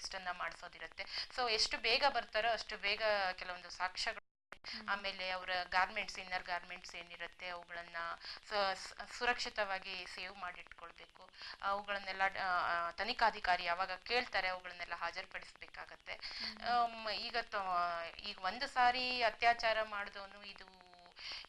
Test ಅನ್ನ ಮಾಡಿಸೋದಿರುತ್ತೆ. So ಎಷ್ಟು ಬೇಗ ಬರ್ತಾರೋ ಅಷ್ಟು ಬೇಗ ಕೆಲವೊಂದು ಸಾಕ್ಷ್ಯಗಳು, ಆಮೇಲೆ ಅವರ ಗಾರ್ಮೆಂಟ್ಸ್, ಇನ್ನರ್ ಗಾರ್ಮೆಂಟ್ಸ್ ಏನಿರುತ್ತೆ ಅವುಗಳನ್ನ ಸುರಕ್ಷಿತವಾಗಿ ಸೇವ್ ಮಾಡಿಟ್ಕೊಳ್ಬೇಕು. ಅವುಗಳನ್ನೆಲ್ಲ ತನಿಖಾಧಿಕಾರಿ ಯಾವಾಗ ಕೇಳ್ತಾರೆ ಅವುಗಳನ್ನೆಲ್ಲ ಹಾಜರುಪಡಿಸ್ಬೇಕಾಗತ್ತೆ. ಈಗ ಒಂದು ಸಾರಿ ಅತ್ಯಾಚಾರ ಮಾಡಿದವನು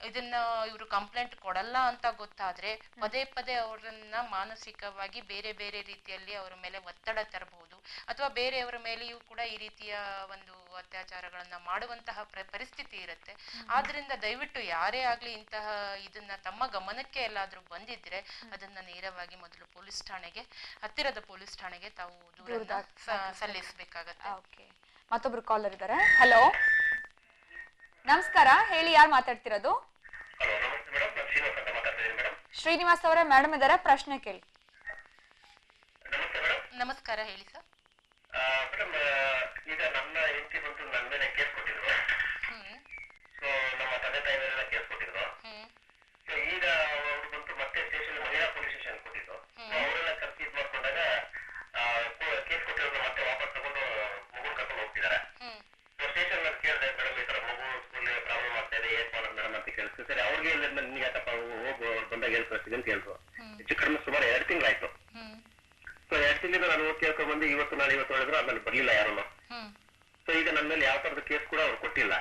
ಇದನ್ನ ಇವರು ಕಂಪ್ಲೇಂಟ್ ಕೊಡಲ್ಲ ಅಂತ ಗೊತ್ತಾದ್ರೆ ಪದೇ ಪದೇ ಅವರನ್ನ ಮಾನಸಿಕವಾಗಿ ಬೇರೆ ಬೇರೆ ರೀತಿಯಲ್ಲಿ ಅವರ ಮೇಲೆ ಒತ್ತಡ ತರಬಹುದು, ಅಥವಾ ಬೇರೆಯವರ ಮೇಲೆಯೂ ಕೂಡ ಈ ರೀತಿಯ ಒಂದು ಅತ್ಯಾಚಾರಗಳನ್ನ ಮಾಡುವಂತಹ ಪರಿಸ್ಥಿತಿ ಇರುತ್ತೆ. ಆದ್ರಿಂದ ದಯವಿಟ್ಟು ಯಾರೇ ಆಗ್ಲಿ ಇಂತಹ ಇದನ್ನ ತಮ್ಮ ಗಮನಕ್ಕೆ ಎಲ್ಲಾದ್ರೂ ಬಂದಿದ್ರೆ ಅದನ್ನ ನೇರವಾಗಿ ಮೊದಲು ಪೊಲೀಸ್ ಠಾಣೆಗೆ, ಹತ್ತಿರದ ಪೊಲೀಸ್ ಠಾಣೆಗೆ ತಾವು ದೂರನ್ನ ಸಲ್ಲಿಸಬೇಕಾಗತ್ತೆ. ಮತ್ತೊಬ್ರು ಕಾಲರ್ ಇದ್ದಾರೆ. ಹಲೋ, ನಮಸ್ಕಾರ, ಹೇಳಿ, ಯಾರು ಮಾತಾಡ್ತಿರೋದು? ಶ್ರೀನಿವಾಸ್ ಅವರೇ, ಮೇಡಮ್ ಇದಾರೆ, ಪ್ರಶ್ನೆ ಕೇಳಿ. ನಮಸ್ಕಾರ, ಹೇಳಿ ಸರ್. ಮೇಡಮ್, ಈಗ ನನ್ನ ಹೆಂಡತಿ ಬಂದು ನನ್ನ ಮೇಲೆ ಕೇಸ್ ಕೊಟ್ಟಿದ್ರು. ಸೊ ನಮ್ಮ ತಂದೆ ತಾಯಿಯರೆಲ್ಲ ಕೇಸ್ ಕೊಟ್ಟಿದ್ರು. ಸೊ ಈಗ ಅವರು ಬಂದು ಮತ್ತೆ ಸ್ಟೇಷನ್, ಮಹಿಳಾ ಪೊಲೀಸ್ ಸ್ಟೇಷನ್ ಕೊಟ್ಟಿದ್ರು. ಅವರೆಲ್ಲ ಕರ್ಸಿ ಇದು ಮಾಡ್ಕೊಂಡಾಗ ಕೇಸ್ ಕೊಟ್ಟಿರೋದು ಮತ್ತೆ ವಾಪಸ್ ತಗೊಂಡು ಮಗು ಕರ್ಕೊಂಡು ಹೋಗ್ತಿದ್ದಾರೆ. ಸೊ ಸ್ಟೇಷನ್ ನಲ್ಲಿ ಕೇಳಿದೆ, ಮೇಡಮ್ ಈ ತರ ಮಗು ಸ್ಕೂಲ್ ಪ್ರಾಬ್ಲಮ್ ಆಗ್ತಾ ಇದೆ, ಏನ್ ಮಾಡೋದು ಮೇಡಮ್ ಅಂತ ಕೇಳಿದ್ರು. ಸರಿ, ಅವ್ರಿಗೆ ನಿನ್ಗೆ ಯಾಕಪ್ಪ ಹೋಗು, ಅವ್ರು ಬಂದಾಗ ಹೇಳ್ ಕಳಿಸ್ತೀನಿ ಅಂತ ಹೇಳಿದ್ರು. ಹೆಚ್ಚು ಕಡಿಮೆ ಸುಮಾರು 2 ತಿಂಗಳಾಯ್ತು. ಸೊ 2 ತಿಂಗಳಿಂದ ನಾನು ಹೋಗಿ ಕೇಳ್ಕೊಂಡ್ ಬಂದು ಇವತ್ತು ಹೇಳಿದ್ರು, ಆಮೇಲೆ ಬರ್ಲಿಲ್ಲ ಯಾರು. ಸೊ ಈಗ ನನ್ನ ಮೇಲೆ ಯಾವ ತರದ ಕೇಸ್ ಕೂಡ ಅವ್ರು ಕೊಟ್ಟಿಲ್ಲ.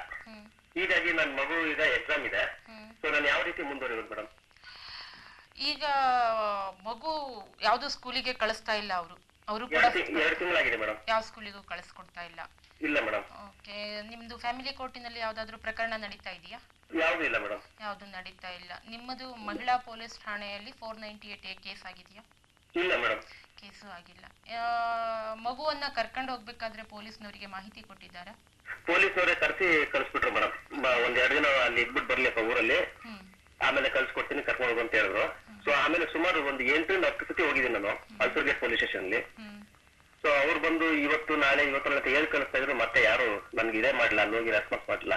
ಹೀಗಾಗಿ ನನ್ನ ಮಗು ಈಗ ಎಕ್ಸಾಮ್ ಇದೆ. ಸೊ ನಾನು ಯಾವ ರೀತಿ ಮುಂದುವರಿಯೋದು ಮೇಡಮ್? ಈಗ ಮಗು ಯಾವ್ದು ಸ್ಕೂಲಿಗೆ ಕಳಿಸ್ತಾ ಇಲ್ಲ ಅವರು 2 ತಿಂಗಳಾಗಿದೆ ಮೇಡಮ್. ಯಾವ ಸ್ಕೂಲಿಗೂ ಕಳಿಸ್ಕೊಡ್ತಾ ಇಲ್ಲ? ಇಲ್ಲ ಮೇಡಮ್. ಓಕೆ, ನಿಮ್ದು ಫ್ಯಾಮಿಲಿ ಕೋರ್ಟಿನಲ್ಲಿ ಯಾವ್ದಾದ್ರು ಪ್ರಕರಣ ನಡೀತಾ ಇದೆಯಾ? ಯಾವ್ದು ಇಲ್ಲ ಮೇಡಮ್. ಯಾವ್ದು ನಡೀತಾ ಇಲ್ಲ. ನಿಮ್ಮದು ಮಹಿಳಾ ಪೊಲೀಸ್ ಠಾಣೆಯಲ್ಲಿ 498A ಕೇಸ್ ಆಗಿದೆಯಾ? ಇಲ್ಲ ಮೇಡಮ್, ಕೇಸು ಆಗಿಲ್ಲ. ಮಗುವನ್ನ ಕರ್ಕೊಂಡು ಹೋಗ್ಬೇಕಾದ್ರೆ ಪೊಲೀಸ್ನವರಿಗೆ ಮಾಹಿತಿ ಕೊಟ್ಟಿದ್ದಾರೆ? ಪೊಲೀಸ್ನವರೇ ಕಳಿಸ್ಬಿಟ್ರು ಮೇಡಮ್. 1-2 ದಿನ ಅಲ್ಲಿ ಇದ್ಬಿಟ್ಟು ಬರ್ಲಿಪ್ಪ ಊರಲ್ಲಿ, ಆಮೇಲೆ ಕಳ್ಸಿಕೊಡ್ತೀನಿ ಕರ್ಕೊಂಡು ಹೋಗು ಅಂತ ಹೇಳಿದ್ರು. ಸೊ ಆಮೇಲೆ ಸುಮಾರು 8ರಿಂದ 10 ಸತಿ ಹೋಗಿದ್ದೀನಿ ನಾನು ಅಲ್ಸೂರ್ಗೇಟ್ ಪೊಲೀಸ್ ಸ್ಟೇಷನ್ ಅಲ್ಲಿ. ಸೊ ಅವ್ರು ಬಂದು ಇವತ್ತು ನಾಳೆ ಅಂತ ಹೇಳಿ ಕಳಿಸ್ತಾ ಇದ್ರು. ಮತ್ತೆ ಯಾರು ನನ್ಗೆ ಇದೇ ಮಾಡ್ಲಿಲ್ಲ, ಹೋಗಿ ರೆಸ್ಪಾನ್ಸ್ ಮಾಡ್ಲಿಲ್ಲ.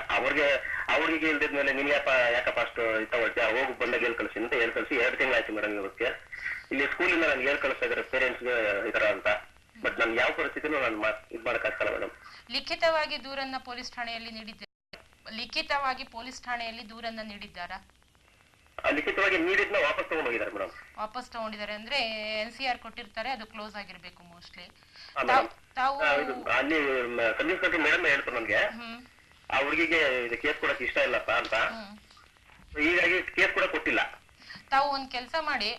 ಅವ್ರಿಗೆ ಇಲ್ದಿದ್ಮೇಲೆ ನೀನ್ ಯಾಕಪ್ಪ ಅಷ್ಟು ತಗೊಳ್ತೀಯ, ಹೋಗಿ ಬಂದಾಗ ಹೇಳಿ ಕಳಿಸ್ತೀನಿ ಅಂತ ಹೇಳಿ ಕಳಿಸಿ 2 ತಿಂಗಳಾಯ್ತು ಮೇಡಮ್. ಇವಕ್ಕೆ ಇಲ್ಲಿ ಸ್ಕೂಲಿಂದ ನನ್ಗೆ ಹೇಳಿ ಕಳಿಸ್ತಾ ಇದಾರೆ ಪೇರೆಂಟ್ಸ್ಗೆ ಈ ತರ ಅಂತ. ಬಟ್ ನನ್ಗೆ ಯಾವ ಪರಿಸ್ಥಿತಿನೂ ನಾನು ಇದ್ ಮಾಡಕ್ಕಾಗಲ್ಲ ಮೇಡಮ್. ಲಿಖಿತವಾಗಿ ದೂರನ್ನ ಪೊಲೀಸ್ ಠಾಣೆಯಲ್ಲಿ ನೀಡಿದ್ದಾರಾ? ಲಿಖಿತವಾಗಿ ನೀಡಿದ್ನ ವಾಪಸ್ ತಗೊಂಡು ಹೋಗಿದ್ದಾರೆ ಮೇಡಮ್. ವಾಪಸ್ ತಗೊಂಡಿದ್ದಾರೆ ಅಂದ್ರೆ NCR ಕೊಟ್ಟಿರ್ತಾರೆ, ಅದು ಕ್ಲೋಸ್ ಆಗಿರ್ಬೇಕು ಮೋಸ್ಟ್ಲಿ. ಅಲ್ಲಿ ಸಬ್ ಇನ್ಸ್ಪೆಕ್ಟರ್ ಮೇಡಮ್ ಹೇಳ್ತಾರೆ ನನ್ಗೆ, ಆ ಹುಡುಗಿಗೆ ಕೇಸ್ ಕೊಡಕ್ ಇಷ್ಟ ಇಲ್ಲಪ್ಪ ಅಂತ, ಹೀಗಾಗಿ ಕೇಸ್ ಕೂಡ ಕೊಟ್ಟಿಲ್ಲ. ತಾವು ಒಂದ್ ಕೆಲಸ ಮಾಡಿ,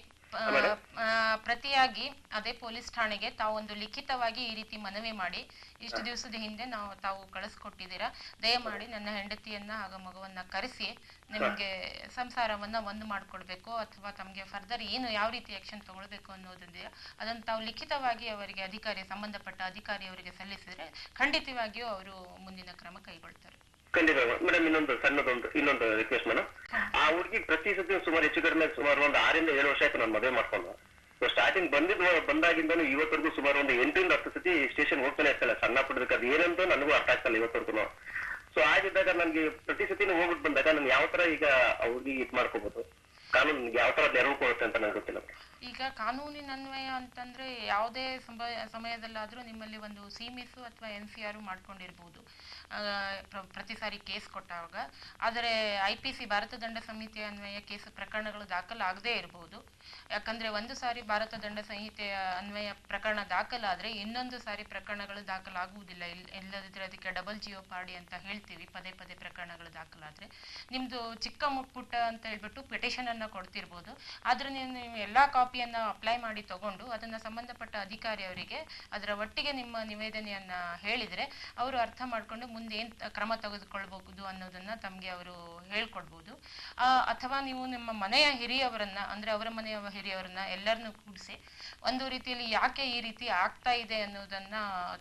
ಪ್ರತಿಯಾಗಿ ಅದೇ ಪೊಲೀಸ್ ಠಾಣೆಗೆ ತಾವು ಒಂದು ಲಿಖಿತವಾಗಿ ಈ ರೀತಿ ಮನವಿ ಮಾಡಿ, ಇಷ್ಟು ದಿವಸದ ಹಿಂದೆ ತಾವು ಕಳಿಸ್ಕೊಟ್ಟಿದ್ದೀರಾ, ದಯಮಾಡಿ ನನ್ನ ಹೆಂಡತಿಯನ್ನ ಹಾಗೂ ಮಗುವನ್ನ ಕರೆಸಿ ನಿಮ್ಗೆ ಸಂಸಾರವನ್ನ ಒಂದು ಮಾಡ್ಕೊಡ್ಬೇಕು, ಅಥವಾ ತಮ್ಗೆ ಫರ್ದರ್ ಏನು ಯಾವ ರೀತಿ ಆಕ್ಷನ್ ತಗೊಳ್ಬೇಕು ಅನ್ನೋದಿದೆಯಾ ಅದನ್ನ ತಾವು ಲಿಖಿತವಾಗಿ ಅವರಿಗೆ ಸಂಬಂಧಪಟ್ಟ ಅಧಿಕಾರಿಯವರಿಗೆ ಸಲ್ಲಿಸಿದ್ರೆ ಖಂಡಿತವಾಗಿಯೂ ಅವರು ಮುಂದಿನ ಕ್ರಮ ಕೈಗೊಳ್ತಾರೆ. ಖಂಡಿತ ಮೇಡಮ್. ಇನ್ನೊಂದು ರಿಕ್ವೆಸ್ಟ್ ಮೇಡಮ್, ಆ ಹುಡುಗಿ ಪ್ರತಿ ಸತಿ ಸುಮಾರು ಹೆಚ್ಚು ಕಡಿಮೆ ಸುಮಾರು 6ರಿಂದ 7 ವರ್ಷ ಆಯ್ತು ನಾನು ಮದುವೆ ಮಾಡ್ಕೊಂಡು. ಸೊ ಸ್ಟಾರ್ಟಿಂಗ್ ಬಂದಾಗಿಂದನು ಇವತ್ತರೆಗೂ ಸುಮಾರು 8ರಿಂದ 10 ಸತಿ ಸ್ಟೇಷನ್ ಹೋಗ್ತಾನೆ ಇರ್ತಾಳೆ. ಸಣ್ಣ ಪುಟ್ಟದಕ್ಕೆ ಅದು ಏನಂತ ನನಗೂ ಅರ್ಥ ಆಗ್ತಲ್ಲ ಇವತ್ತರೆಗೂ. ಸೊ ಆಗಿದ್ದಾಗ ನನ್ಗೆ ಪ್ರತಿ ಸತಿನೂ ಹೋಗ್ಬಿಟ್ಟು ಬಂದಾಗ ನಾನು ಯಾವ ತರ ಈಗ ಅವ್ರಿಗೆ ಇದ್ ಮಾಡ್ಕೋಬಹುದು, ಕಾನೂನು ಯಾವ ತರ ನೆರವು ಕೊಡುತ್ತೆ ಅಂತ ನನಗೆ ಗೊತ್ತಿಲ್ಲ. ಈಗ ಕಾನೂನಿನ ಅನ್ವಯ ಅಂತಂದ್ರೆ ಯಾವುದೇ ಸಮಯದಲ್ಲಾದ್ರೂ ನಿಮ್ಮಲ್ಲಿ ಒಂದು ಸಿಮಿಸ್ ಅಥವಾ NCR ಮಾಡ್ಕೊಂಡಿರ್ಬೋದು ಪ್ರತಿ ಸಾರಿ ಕೇಸ್ ಕೊಟ್ಟಾಗ. ಆದರೆ IPC ಭಾರತ ದಂಡ ಸಂಹಿತೆಯ ಅನ್ವಯ ಪ್ರಕರಣಗಳು ದಾಖಲಾಗದೇ ಇರಬಹುದು. ಯಾಕಂದ್ರೆ ಒಂದು ಸಾರಿ ಭಾರತ ದಂಡ ಸಂಹಿತೆಯ ಅನ್ವಯ ಪ್ರಕರಣ ದಾಖಲಾದ್ರೆ ಇನ್ನೊಂದು ಸಾರಿ ಪ್ರಕರಣಗಳು ದಾಖಲಾಗುವುದಿಲ್ಲ. ಇಲ್ಲದಿದ್ರೆ ಅದಕ್ಕೆ ಡಬಲ್ ಜಿಯೋಪಾಡಿ ಅಂತ ಹೇಳ್ತೀವಿ. ಪದೇ ಪದೇ ಪ್ರಕರಣಗಳು ದಾಖಲಾದ್ರೆ ನಿಮ್ದು ಚಿಕ್ಕ ಪುಟ್ಟ ಅಂತ ಹೇಳ್ಬಿಟ್ಟು ಪಿಟಿಷನ್ ಅನ್ನ ಕೊಡ್ತಿರ್ಬೋದು. ಆದ್ರೆ ನೀವು ಎಲ್ಲಾ ಕಾಪಿಯನ್ನ ಅಪ್ಲೈ ಮಾಡಿ ತಗೊಂಡು ಅದನ್ನ ಸಂಬಂಧಪಟ್ಟ ಅಧಿಕಾರಿ ಅವರಿಗೆ ಅದರ ಒಟ್ಟಿಗೆ ನಿಮ್ಮ ನಿವೇದನೆಯನ್ನ ಹೇಳಿದ್ರೆ ಅವರು ಅರ್ಥ ಮಾಡ್ಕೊಂಡು ಮುಂದೆ ಏನ್ ಕ್ರಮ ತೆಗೆದುಕೊಳ್ಬಹುದು ಅನ್ನೋದನ್ನ ತಮ್ಗೆ ಅವರು ಹೇಳ್ಕೊಡ್ಬಹುದು. ಅಥವಾ ನೀವು ನಿಮ್ಮ ಮನೆಯ ಹಿರಿಯವರನ್ನ, ಅಂದ್ರೆ ಅವರ ಮನೆಯ ಹಿರಿಯವರನ್ನ ಎಲ್ಲರನ್ನು ಕೂಡಿಸಿ ಒಂದು ರೀತಿಯಲ್ಲಿ ಯಾಕೆ ಈ ರೀತಿ ಆಗ್ತಾ ಇದೆ ಅನ್ನೋದನ್ನ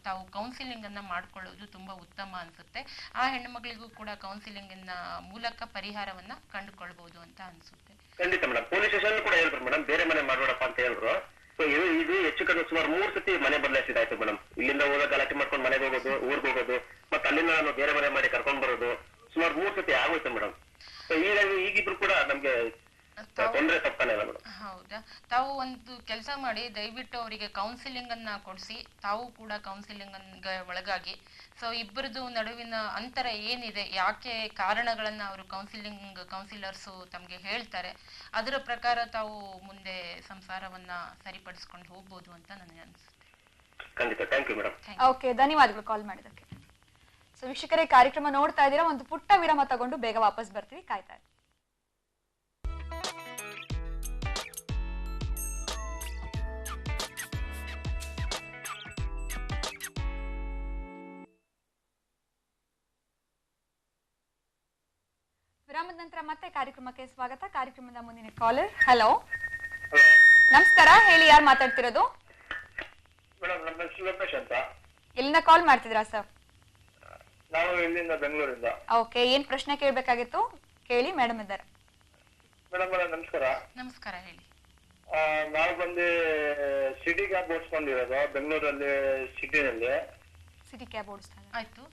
ತಾವು ಕೌನ್ಸಿಲಿಂಗ್ ಅನ್ನ ಮಾಡ್ಕೊಳ್ಳೋದು ತುಂಬಾ ಉತ್ತಮ ಅನ್ಸುತ್ತೆ. ಆ ಹೆಣ್ಣುಮಗಳಿಗೂ ಕೂಡ ಕೌನ್ಸಿಲಿಂಗ್ ಮೂಲಕ ಪರಿಹಾರವನ್ನ ಕಂಡುಕೊಳ್ಬಹುದು ಅಂತ ಅನ್ಸುತ್ತೆ. ಖಂಡಿತ ಮೇಡಮ್. ಪೊಲೀಸ್ ಸ್ಟೇಷನ್ ಕೂಡ ಹೇಳಿದ್ರು ಮೇಡಮ್, ಬೇರೆ ಮನೆ ಮಾಡೋಣಪ್ಪ ಅಂತ ಹೇಳಿದ್ರು. ಸೊ ಇದು ಹೆಚ್ಚು ಕಡಿಮೆ ಸುಮಾರು 3 ಸತಿ ಮನೆ ಬದಲಾಯಿಸಿದಾಯ್ತು ಮೇಡಮ್. ಇಲ್ಲಿಂದ ಹೋದಾಗ ಗಲಾಟೆ ಮಾಡ್ಕೊಂಡು ಮನೆಗೆ ಹೋಗೋದು, ಊರ್ಗ್ ಹೋಗೋದು, ಮತ್ತೆ ಅಲ್ಲಿಂದ ನಾನು ಬೇರೆ ಮನೆ ಮಾಡಿ ಕರ್ಕೊಂಡ್ ಬರೋದು ಸುಮಾರು 3 ಸತಿ ಆಗೋಯ್ತು ಮೇಡಮ್. ಸೊ ಹೀಗಾಗಿ ಈಗಿಬ್ರು ಕೂಡ ನಮ್ಗೆ ತೊಂದರೆ ತಪ್ಪಾನೆ ಇಲ್ಲ ಮೇಡಮ್. ಹೌದಾ, ತಾವು ಒಂದು ಕೆಲಸ ಮಾಡಿ, ದಯವಿಟ್ಟು ಅವರಿಗೆ ಕೌನ್ಸಿಲಿಂಗ್ ಅನ್ನ ಕೊಡಿಸಿ, ತಾವು ಕೂಡ ಕೌನ್ಸಿಲಿಂಗ್ ಒಳಗಾಗಿ. ಸೊ ಇಬ್ಬರದು ನಡುವಿನ ಅಂತರ ಏನಿದೆ, ಯಾಕೆ ಕಾರಣಗಳನ್ನ ಅವರು ಕೌನ್ಸಿಲರ್ಸು ತಮಗೆ ಹೇಳ್ತಾರೆ, ಅದರ ಪ್ರಕಾರ ತಾವು ಮುಂದೆ ಸಂಸಾರವನ್ನ ಸರಿಪಡಿಸ್ಕೊಂಡು ಹೋಗ್ಬೋದು ಅಂತ ನನಗೆ ಅನಿಸುತ್ತೆ. ಖಂಡಿತ. Thank you madam. ಓಕೆ, ಧನ್ಯವಾದಗಳು ಕಾಲ್ ಮಾಡಿದ್ದಕ್ಕೆ. ಸೊ ವೀಕ್ಷಕರೇ, ಕಾರ್ಯಕ್ರಮ ನೋಡ್ತಾ ಇದ್ದೀರಾ, ಒಂದು ಪುಟ್ಟ ವಿರಾಮ ತಗೊಂಡು ಬೇಗ ವಾಪಸ್ ಬರ್ತೀವಿ, ಕಾಯ್ತಾ ಇರಿ. ವಿರಾಮದ ನಂತರ ಮತ್ತೆ ಕಾರ್ಯಕ್ರಮಕ್ಕೆ ಸ್ವಾಗತ. ಕಾರ್ಯಕ್ರಮದ ಮುಂದಿನ ಕಾಲರ್. ಹಲೋ, ನಮಸ್ಕಾರ, ಹೇಳಿ, ಯಾರು ಮಾತಾಡ್ತಿರೋದು? ಮೇಡಮ್, ನಮ್ಮ ಹೆಸರು ಲೋಕೇಶ್ ಅಂತ. ಎಲ್ಲಿಂದ ಕಾಲ್ ಮಾಡ್ತಿದ್ರಾ ಸರ್? ನಾವು ಇಲ್ಲಿಂದ ಬೆಂಗಳೂರಿಂದ. ಓಕೆ, ಏನ್ ಪ್ರಶ್ನೆ ಕೇಳ್ಬೇಕಾಗಿತ್ತು ಕೇಳಿ, ಮೇಡಮ್ ಇದ್ದಾರೆ. ಮೇಡಮ್ ನಮಸ್ಕಾರ. ನಮಸ್ಕಾರ, ಹೇಳಿ. ನಾವು ಬಂದು ಸಿಟಿ ಕ್ಯಾಬ್ ಓಡಿಸ್ಕೊಂಡಿರೋದು ಬೆಂಗಳೂರಲ್ಲಿ, ಸಿಟಿನಲ್ಲಿ. ಸಿಟಿ ಕ್ಯಾಬ್ ಓಡಿಸ್ತಾ ಇದ್ದಾರೆ. ಆಯ್ತು.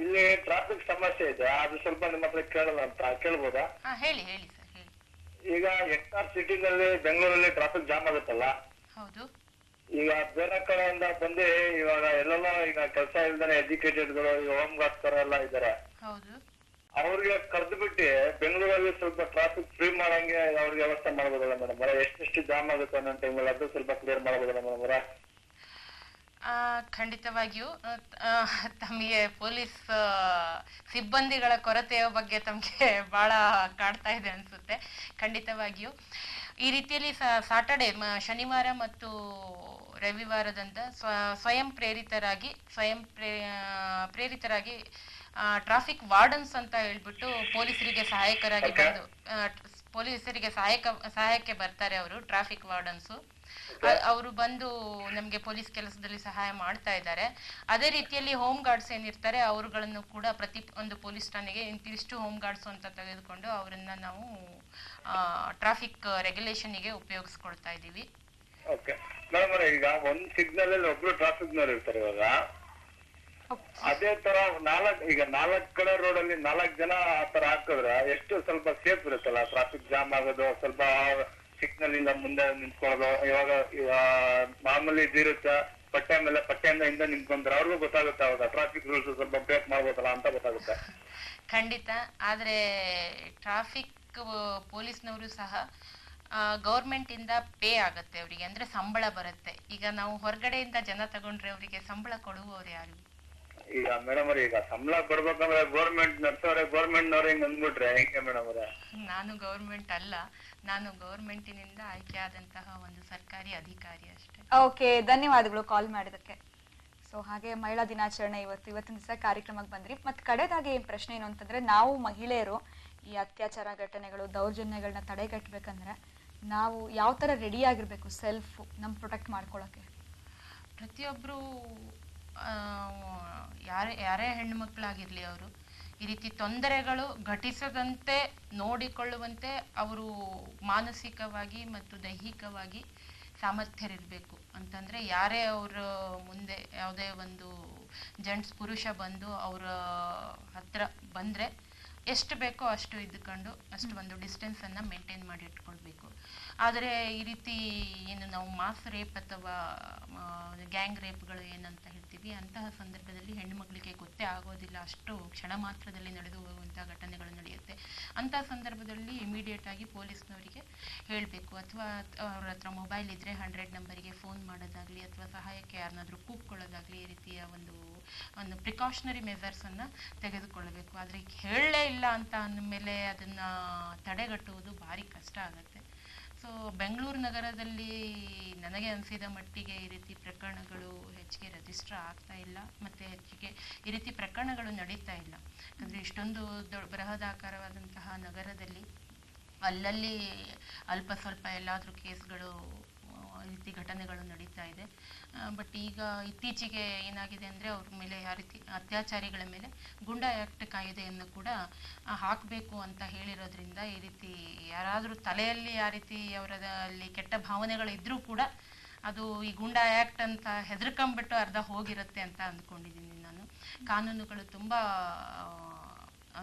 ಇಲ್ಲಿ ಟ್ರಾಫಿಕ್ ಸಮಸ್ಯೆ ಇದೆ, ಅದು ಸ್ವಲ್ಪ ನಿಮ್ಮ ಹತ್ರ ಕೇಳೋಣ ಅಂತ. ಕೇಳ್ಬೋದಾ? ಹೇಳಿ ಹೇಳಿ ಸರ್, ಹೇಳಿ. ಈಗ ಎಕ್ಟಾರ್ ಸಿಟಿನಲ್ಲಿ ಬೆಂಗಳೂರಲ್ಲಿ ಟ್ರಾಫಿಕ್ ಜಾಮ್ ಆಗುತ್ತಲ್ಲ. ಹೌದು. ಈಗ ಬೇರೆ ಕಡೆಯಿಂದ ಬಂದು ಇವಾಗ ಎಲ್ಲೆಲ್ಲ ಈಗ ಕೆಲಸ ಇಲ್ದಾನೆ ಎಜುಕೇಟೆಡ್ಗಳು, ಹೋಮ್ ಗಾರ್ಡ್ಸ್ ಎಲ್ಲ ಇದಾರೆ. ಹೌದು. ಅವ್ರಿಗೆ ಕರೆದು ಬಿಟ್ಟು ಬೆಂಗಳೂರಲ್ಲಿ ಸ್ವಲ್ಪ ಟ್ರಾಫಿಕ್ ಫ್ರೀ ಮಾಡಂಗೆ ಅವ್ರಿಗೆ ವ್ಯವಸ್ಥೆ ಮಾಡ್ಬೋದಲ್ಲ ಮೇಡಮ್? ಎಷ್ಟು ಜಾಮ್ ಆಗುತ್ತೆ ಅನ್ನೋ ಟೈಮಲ್ಲಿ ಅದು ಸ್ವಲ್ಪ ಕ್ಲಿಯರ್ ಮಾಡ್ಬೋದಲ್ಲ ಮೇಡಮ್? ಖಂಡಿತವಾಗಿಯೂ ತಮಗೆ ಪೊಲೀಸ್ ಸಿಬ್ಬಂದಿಗಳ ಕೊರತೆಯ ಬಗ್ಗೆ ತಮಗೆ ಬಹಳ ಕಾಡ್ತಾ ಇದೆ ಅನ್ಸುತ್ತೆ. ಖಂಡಿತವಾಗಿಯೂ ಈ ರೀತಿಯಲ್ಲಿ ಸಾಟರ್ಡೆ, ಶನಿವಾರ ಮತ್ತು ರವಿವಾರದಂತ ಸ್ವಯಂ ಪ್ರೇರಿತರಾಗಿ ಟ್ರಾಫಿಕ್ ವಾರ್ಡನ್ಸ್ ಅಂತ ಹೇಳ್ಬಿಟ್ಟು ಪೊಲೀಸರಿಗೆ ಸಹಾಯಕರಾಗಿ ಬಂದು ಪೊಲೀಸರಿಗೆ ಸಹಾಯಕ್ಕೆ ಬರ್ತಾರೆ ಅವರು, ಟ್ರಾಫಿಕ್ ವಾರ್ಡನ್ಸು. ಅವರು ಬಂದು ನಮಗೆ ಪೊಲೀಸ್ ಕೆಲಸದಲ್ಲಿ ಸಹಾಯ ಮಾಡ್ತಾ ಇದ್ದಾರೆ. ಅದೇ ರೀತಿಯಲ್ಲಿ ಹೋಮ್ ಗಾರ್ಡ್ಸ್ ಏನಿರ್ತಾರೆ ಅವರುಗಳನ್ನು ಕೂಡ ಪ್ರತಿ ಒಂದು ಪೊಲೀಸ್ ಠಾಣೆಗೆ ಇಂತಿಷ್ಟು ಹೋಮ್ ಗಾರ್ಡ್ಸ್ ಅಂತ ತೆಗೆದುಕೊಂಡು ಅವರನ್ನ ನಾವು ಟ್ರಾಫಿಕ್ ರೆಗ್ಯುಲೇಷನ್ಗೆ ಉಪಯೋಗಿಸ್ಕೊಳ್ತಾ ಇದ್ದೀವಿ. ಓಕೆ ಮೇಡಮ್, ಈಗ ಒಂದು ಸಿಗ್ನಲ್ ಅಲ್ಲಿ ಒಬ್ರು ಟ್ರಾಫಿಕ್ ನವರು ಇರ್ತಾರೆ. ಇವಾಗ ಅದೇ ತರ ಈಗ 4 ಕಡೆ ರೋಡ್ ಅಲ್ಲಿ 4 ಜನ ಆತರ ಹಾಕಿದ್ರೆ ಎಷ್ಟು ಸ್ವಲ್ಪ ಸೇಫ್ ಇರುತ್ತಲ್ಲ? ಟ್ರಾಫಿಕ್ ಜಾಮ್ ಆಗೋದು, ಸ್ವಲ್ಪ ಸಿಗ್ನಲ್ ಇಂದ ಮುಂದೆ ನಿಂತ್ಕೊಳ್ಳೋದು. ಇವಾಗ ಮಾಮೂಲಿ ಇದಿರುತ್ತೆ, ಪಟ್ಟೆಯಿಂದ ಹಿಂದೆ ನಿಂತ್ಕೊಂಡ್ರೆ ಅವ್ರಿಗೂ ಗೊತ್ತಾಗುತ್ತೆ, ಅವಾಗ ಟ್ರಾಫಿಕ್ ರೂಲ್ಸ್ ಸ್ವಲ್ಪ ಬ್ರೇಕ್ ಮಾಡ್ಬೋದಲ್ಲ ಅಂತ ಗೊತ್ತಾಗುತ್ತೆ. ಖಂಡಿತ. ಆದ್ರೆ ಟ್ರಾಫಿಕ್ ಪೊಲೀಸ್ನವರು ಸಹ ಗೌರ್ಮೆಂಟ್ ಇಂದ ಪೇ ಆಗತ್ತೆ ಅವರಿಗೆ, ಅಂದ್ರೆ ಸಂಬಳ ಬರುತ್ತೆ. ಈಗ ನಾವು ಹೊರಗಡೆಯಿಂದ ಜನ ತಗೊಂಡ್ರೆ ಅವರಿಗೆ ಸಂಬಳ ಕೊಡುವವರು ಯಾರು? ಈಗ ಮೇಡಮ್ ಅವ್ರೆ, ಈಗ ಸಂಬಳ ಕೊಡ್ಬೇಕಂದ್ರೆ ಗೌರ್ಮೆಂಟ್ ನವ್ರೆ ಹಿಂಗ್ ಅಂದ್ಬಿಟ್ರೆ ಹೆಂಗೆ ಮೇಡಮ್ ಅವ್ರೆ? ನಾನು ಗೌರ್ಮೆಂಟ್ ಅಲ್ಲ, ನಾನು ಗೌರ್ಮೆಂಟಿನಿಂದ ಆಯ್ಕೆ ಆದಂತಹ ಒಂದು ಸರ್ಕಾರಿ ಅಧಿಕಾರಿ ಅಷ್ಟೇ. ಓಕೆ, ಧನ್ಯವಾದಗಳು ಕಾಲ್ ಮಾಡಿದಕ್ಕೆ. ಸೊ ಹಾಗೆ ಮಹಿಳಾ ದಿನಾಚರಣೆ ಇವತ್ತಿನ ದಿವಸ ಕಾರ್ಯಕ್ರಮಕ್ಕೆ ಬಂದ್ರಿ. ಮತ್ತೆ ಕಡೆದಾಗಿ ಏನ್ ಪ್ರಶ್ನೆ ಏನು ಅಂತಂದ್ರೆ, ನಾವು ಮಹಿಳೆಯರು ಈ ಅತ್ಯಾಚಾರ ಘಟನೆಗಳು, ದೌರ್ಜನ್ಯಗಳನ್ನ ತಡೆಗಟ್ಟಬೇಕಂದ್ರೆ ನಾವು ಯಾವ ತರ ರೆಡಿ ಆಗಿರ್ಬೇಕು ಸೆಲ್ಫ್ ನಮ್ ಪ್ರೊಟೆಕ್ಟ್ ಮಾಡ್ಕೊಳಕ್ಕೆ? ಪ್ರತಿಯೊಬ್ರು ಯಾರೇ ಹೆಣ್ಣು ಮಕ್ಕಳಾಗಿರ್ಲಿ, ಅವರು ಈ ರೀತಿ ತೊಂದರೆಗಳು ಘಟಿಸದಂತೆ ನೋಡಿಕೊಳ್ಳುವಂತೆ ಅವರು ಮಾನಸಿಕವಾಗಿ ಮತ್ತು ದೈಹಿಕವಾಗಿ ಸಾಮರ್ಥ್ಯರಿರಬೇಕು. ಅಂತಂದ್ರೆ ಯಾರೇ ಅವರ ಮುಂದೆ ಯಾವುದೇ ಒಂದು ಪುರುಷ ಬಂದು ಅವರ ಹತ್ರ ಬಂದ್ರೆ ಎಷ್ಟು ಬೇಕೋ ಅಷ್ಟು ಇದ್ದುಕೊಂಡು ಅಷ್ಟು ಒಂದು ಡಿಸ್ಟೆನ್ಸ್ ಅನ್ನ ಮೇಂಟೈನ್ ಮಾಡಿ ಇಟ್ಕೊಳ್ಬೇಕು. ಆದರೆ ಈ ರೀತಿ ಏನು ನಾವು ಮಾಸ್ ರೇಪ್ ಅಥವಾ ಗ್ಯಾಂಗ್ ರೇಪ್ಗಳು ಏನಂತ ಹೇಳ್ತೀವಿ, ಅಂತಹ ಸಂದರ್ಭದಲ್ಲಿ ಹೆಣ್ಣು ಮಕ್ಕಳಿಗೆ ಗೊತ್ತೇ ಆಗೋದಿಲ್ಲ, ಅಷ್ಟು ಕ್ಷಣ ಮಾತ್ರದಲ್ಲಿ ನಡೆದು ಹೋಗುವಂತಹ ಘಟನೆಗಳು ನಡೆಯುತ್ತೆ. ಅಂತಹ ಸಂದರ್ಭದಲ್ಲಿ ಇಮಿಡಿಯೇಟ್ ಆಗಿ ಪೊಲೀಸ್ನವರಿಗೆ ಹೇಳಬೇಕು, ಅಥವಾ ಅವ್ರ ಹತ್ರ ಮೊಬೈಲ್ ಇದ್ರೆ 100 ನಂಬರಿಗೆ ಫೋನ್ ಮಾಡೋದಾಗ್ಲಿ, ಅಥವಾ ಸಹಾಯಕ್ಕೆ ಯಾರನ್ನಾದ್ರೂ ಕೂಗ್ಕೊಳ್ಳೋದಾಗ್ಲಿ, ಈ ರೀತಿಯ ಒಂದು ಪ್ರಿಕಾಷನರಿ ಮೆಜರ್ಸ್ ಅನ್ನ ತೆಗೆದುಕೊಳ್ಳಬೇಕು. ಆದ್ರೆ ಹೇಳಲೇ ಇಲ್ಲ ಅಂತ ಅಂದಮೇಲೆ ಅದನ್ನ ತಡೆಗಟ್ಟುವುದು ಭಾರಿ ಕಷ್ಟ ಆಗುತ್ತೆ. ಸೊ ಬೆಂಗಳೂರು ನಗರದಲ್ಲಿ ನನಗೆ ಅನಿಸಿದ ಮಟ್ಟಿಗೆ ಈ ರೀತಿ ಪ್ರಕರಣಗಳು ಹೆಚ್ಚಿಗೆ ರಿಜಿಸ್ಟರ್ ಆಗ್ತಾ ಇಲ್ಲ, ಮತ್ತೆ ಹೆಚ್ಚಿಗೆ ಈ ರೀತಿ ಪ್ರಕರಣಗಳು ನಡೀತಾ ಇಲ್ಲ. ಅಂದರೆ ಇಷ್ಟೊಂದು ಬೃಹದಾಕಾರವಾದಂತಹ ನಗರದಲ್ಲಿ ಅಲ್ಲಲ್ಲಿ ಅಲ್ಪ ಸ್ವಲ್ಪ ಎಲ್ಲಾದರೂ ಕೇಸ್ಗಳು, ಈ ರೀತಿ ಘಟನೆಗಳು ನಡೀತಾ ಇದೆ. ಬಟ್ ಈಗ ಇತ್ತೀಚೆಗೆ ಏನಾಗಿದೆ ಅಂದರೆ, ಅವ್ರ ಮೇಲೆ ಯಾವ ರೀತಿ ಅತ್ಯಾಚಾರಿಗಳ ಮೇಲೆ ಗುಂಡಾ ಆ್ಯಕ್ಟ್ ಕಾಯ್ದೆಯನ್ನು ಕೂಡ ಹಾಕಬೇಕು ಅಂತ ಹೇಳಿರೋದ್ರಿಂದ, ಈ ರೀತಿ ಯಾರಾದರೂ ತಲೆಯಲ್ಲಿ ಆ ರೀತಿ ಅವರಲ್ಲಿ ಕೆಟ್ಟ ಭಾವನೆಗಳು ಇದ್ರೂ ಕೂಡ ಅದು ಈ ಗುಂಡಾ ಆ್ಯಕ್ಟ್ ಅಂತ ಹೆದರ್ಕೊಂಬಿಟ್ಟು ಅರ್ಧ ಹೋಗಿರುತ್ತೆ ಅಂತ ಅಂದ್ಕೊಂಡಿದ್ದೀನಿ ನಾನು. ಕಾನೂನುಗಳು ತುಂಬ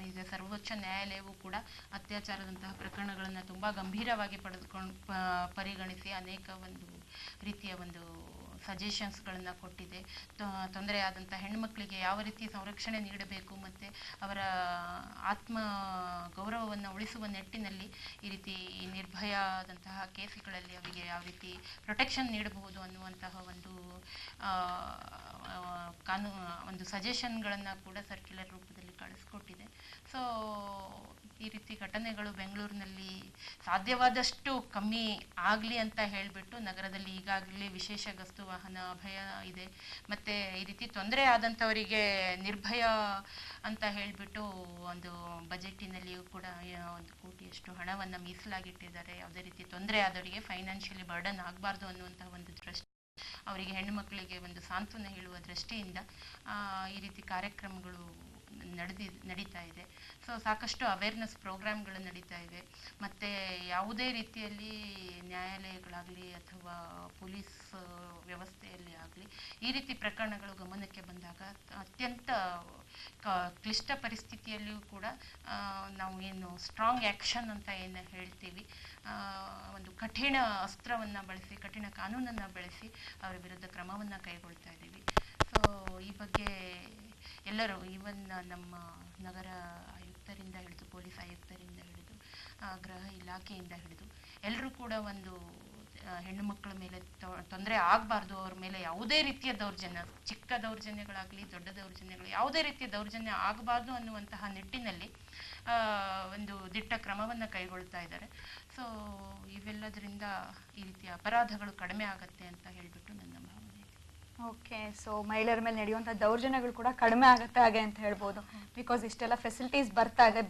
ಈಗ ಸರ್ವೋಚ್ಚ ನ್ಯಾಯಾಲಯವು ಕೂಡ ಅತ್ಯಾಚಾರದಂತಹ ಪ್ರಕರಣಗಳನ್ನು ತುಂಬ ಗಂಭೀರವಾಗಿ ಪರಿಗಣಿಸಿ ಅನೇಕ ಒಂದು ರೀತಿಯ ಒಂದು ಸಜೆಷನ್ಸ್ಗಳನ್ನು ಕೊಟ್ಟಿದೆ. ತೊಂದರೆ ಆದಂಥ ಹೆಣ್ಮಕ್ಳಿಗೆ ಯಾವ ರೀತಿ ಸಂರಕ್ಷಣೆ ನೀಡಬೇಕು ಮತ್ತು ಅವರ ಆತ್ಮ ಗೌರವವನ್ನು ಉಳಿಸುವ ನಿಟ್ಟಿನಲ್ಲಿ ಈ ರೀತಿ ನಿರ್ಭಯಾದಂತಹ ಕೇಸುಗಳಲ್ಲಿ ಅವರಿಗೆ ಯಾವ ರೀತಿ ಪ್ರೊಟೆಕ್ಷನ್ ನೀಡಬಹುದು ಅನ್ನುವಂತಹ ಒಂದು ಸಜೆಷನ್ಗಳನ್ನು ಕೂಡ ಸರ್ಕ್ಯುಲರ್ ರೂಪದಲ್ಲಿ ಕಳಿಸ್ಕೊಟ್ಟಿದೆ. ಸೊ ಈ ರೀತಿ ಘಟನೆಗಳು ಬೆಂಗಳೂರಿನಲ್ಲಿ ಸಾಧ್ಯವಾದಷ್ಟು ಕಮ್ಮಿ ಆಗಲಿ ಅಂತ ಹೇಳಿಬಿಟ್ಟು ನಗರದಲ್ಲಿ ಈಗಾಗಲೇ ವಿಶೇಷ ಗಸ್ತು ವಾಹನ ಅಭಯ ಇದೆ. ಮತ್ತು ಈ ರೀತಿ ತೊಂದರೆ ಆದಂಥವರಿಗೆ ನಿರ್ಭಯ ಅಂತ ಹೇಳಿಬಿಟ್ಟು ಒಂದು ಬಜೆಟಿನಲ್ಲಿಯೂ ಕೂಡ 1 ಕೋಟಿಯಷ್ಟು ಹಣವನ್ನು ಮೀಸಲಾಗಿಟ್ಟಿದ್ದಾರೆ. ಯಾವುದೇ ರೀತಿ ತೊಂದರೆ ಆದವರಿಗೆ ಫೈನಾನ್ಷಿಯಲಿ ಬರ್ಡನ್ ಆಗಬಾರ್ದು ಅನ್ನುವಂತಹ ಒಂದು ದೃಷ್ಟಿ, ಅವರಿಗೆ ಹೆಣ್ಣುಮಕ್ಕಳಿಗೆ ಒಂದು ಸಾಂತ್ವನ ಹೇಳುವ ದೃಷ್ಟಿಯಿಂದ ಈ ರೀತಿ ಕಾರ್ಯಕ್ರಮಗಳು ನಡೀತಾ ಇದೆ. ಸೊ ಸಾಕಷ್ಟು ಅವೇರ್ನೆಸ್ ಪ್ರೋಗ್ರಾಮ್ಗಳು ನಡೀತಾ ಇವೆ. ಮತ್ತು ಯಾವುದೇ ರೀತಿಯಲ್ಲಿ ನ್ಯಾಯಾಲಯಗಳಾಗಲಿ ಅಥವಾ ಪೊಲೀಸ್ ವ್ಯವಸ್ಥೆಯಲ್ಲಿ ಆಗಲಿ ಈ ರೀತಿ ಪ್ರಕರಣಗಳು ಗಮನಕ್ಕೆ ಬಂದಾಗ ಅತ್ಯಂತ ಕ್ಲಿಷ್ಟ ಪರಿಸ್ಥಿತಿಯಲ್ಲಿಯೂ ಕೂಡ ನಾವು ಏನು ಸ್ಟ್ರಾಂಗ್ ಆ್ಯಕ್ಷನ್ ಅಂತ ಏನು ಹೇಳ್ತೀವಿ, ಒಂದು ಕಠಿಣ ಅಸ್ತ್ರವನ್ನು ಬಳಸಿ, ಕಠಿಣ ಕಾನೂನನ್ನು ಬಳಸಿ ಅವರ ವಿರುದ್ಧ ಕ್ರಮವನ್ನು ಕೈಗೊಳ್ತಾ ಇದ್ದೀವಿ. ಸೊ ಈ ಬಗ್ಗೆ ಎಲ್ಲರೂ, ಈವನ್ ನಮ್ಮ ನಗರ ಆಯುಕ್ತರಿಂದ ಹಿಡಿದು ಪೊಲೀಸ್ ಆಯುಕ್ತರಿಂದ ಹಿಡಿದು ಗೃಹ ಇಲಾಖೆಯಿಂದ ಹಿಡಿದು ಎಲ್ಲರೂ ಕೂಡ ಒಂದು ಹೆಣ್ಣು ಮಕ್ಕಳ ಮೇಲೆ ತೊಂದರೆ ಆಗಬಾರ್ದು, ಅವ್ರ ಮೇಲೆ ಯಾವುದೇ ರೀತಿಯ ದೌರ್ಜನ್ಯ, ಚಿಕ್ಕ ದೌರ್ಜನ್ಯಗಳಾಗಲಿ ದೊಡ್ಡ ದೌರ್ಜನ್ಯಗಳು, ಯಾವುದೇ ರೀತಿಯ ದೌರ್ಜನ್ಯ ಆಗಬಾರ್ದು ಅನ್ನುವಂತಹ ನಿಟ್ಟಿನಲ್ಲಿ ಒಂದು ದಿಟ್ಟ ಕ್ರಮವನ್ನು ಕೈಗೊಳ್ತಾ ಇದ್ದಾರೆ. ಸೊ ಇವೆಲ್ಲದರಿಂದ ಈ ರೀತಿಯ ಅಪರಾಧಗಳು ಕಡಿಮೆ ಆಗತ್ತೆ ಅಂತ ಹೇಳಿಬಿಟ್ಟು ನನ್ನ ಭಾವನೆ. ಓಕೆ, ಸೊ ಮಹಿಳೆಯರ ಮೇಲೆ ನಡೆಯುವಂಥ ದೌರ್ಜನ್ಯಗಳು ಕೂಡ ಕಡಿಮೆ ಆಗುತ್ತೆ ಹಾಗೆ ಅಂತ ಹೇಳ್ಬೋದು. ಬಿಕಾಸ್ ಇಷ್ಟೆಲ್ಲ ಫೆಸಿಲಿಟೀಸ್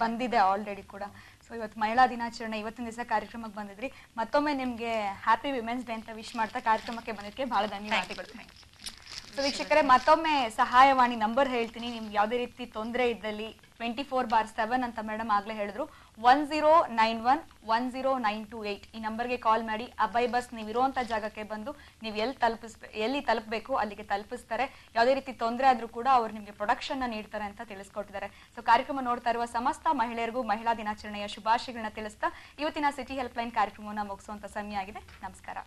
ಬಂದಿದೆ ಆಲ್ರೆಡಿ ಕೂಡ. ಸೊ ಇವತ್ತು ಮಹಿಳಾ ದಿನಾಚರಣೆ, ಇವತ್ತಿನ ದಿವಸ ಕಾರ್ಯಕ್ರಮಕ್ಕೆ ಬಂದಿದ್ರಿ. ಮತ್ತೊಮ್ಮೆ ನಿಮಗೆ ಹ್ಯಾಪಿ ವಿಮೆನ್ಸ್ ಡೇ ಅಂತ ವಿಶ್ ಮಾಡ್ತಾ ಕಾರ್ಯಕ್ರಮಕ್ಕೆ ಬಂದಿದ್ದಕ್ಕೆ ಬಹಳ ಧನ್ಯವಾದಗಳು. ಸೊ ವೀಕ್ಷಕರೇ, ಮತ್ತೊಮ್ಮೆ ಸಹಾಯವಾಣಿ ನಂಬರ್ ಹೇಳ್ತೀನಿ. ನಿಮ್ಗೆ ಯಾವುದೇ ರೀತಿ ತೊಂದರೆ ಇದ್ದಲ್ಲಿ 24/7 ಅಂತ ಮೇಡಮ್ ಆಗಲೇ ಹೇಳಿದ್ರು. 10911098 ಈ ನಂಬರ್ಗೆ ಕಾಲ್ ಮಾಡಿ. ಅಭಯ್ ಬಸ್ ನೀವು ಇರುವಂಥ ಜಾಗಕ್ಕೆ ಬಂದು ನೀವು ಎಲ್ಲಿ ತಲುಪಬೇಕು ಅಲ್ಲಿಗೆ ತಲುಪಿಸ್ತಾರೆ. ಯಾವುದೇ ರೀತಿ ತೊಂದರೆ ಆದರೂ ಕೂಡ ಅವ್ರು ನಿಮಗೆ ಪ್ರೊಡಕ್ಷನ್ನ ನೀಡ್ತಾರೆ ಅಂತ ತಿಳಿಸ್ಕೊಟ್ಟಿದ್ದಾರೆ. ಸೊ ಕಾರ್ಯಕ್ರಮ ನೋಡ್ತಾ ಇರುವ ಸಮಸ್ತ ಮಹಿಳೆಯರಿಗೂ ಮಹಿಳಾ ದಿನಾಚರಣೆಯ ಶುಭಾಶಯಗಳನ್ನ ತಿಳಿಸ್ತಾ ಇವತ್ತಿನ ಸಿಟಿ ಹೆಲ್ಪ್ಲೈನ್ ಕಾರ್ಯಕ್ರಮವನ್ನು ಮುಗಿಸುವಂಥ ಸಮಯ ಆಗಿದೆ. ನಮಸ್ಕಾರ.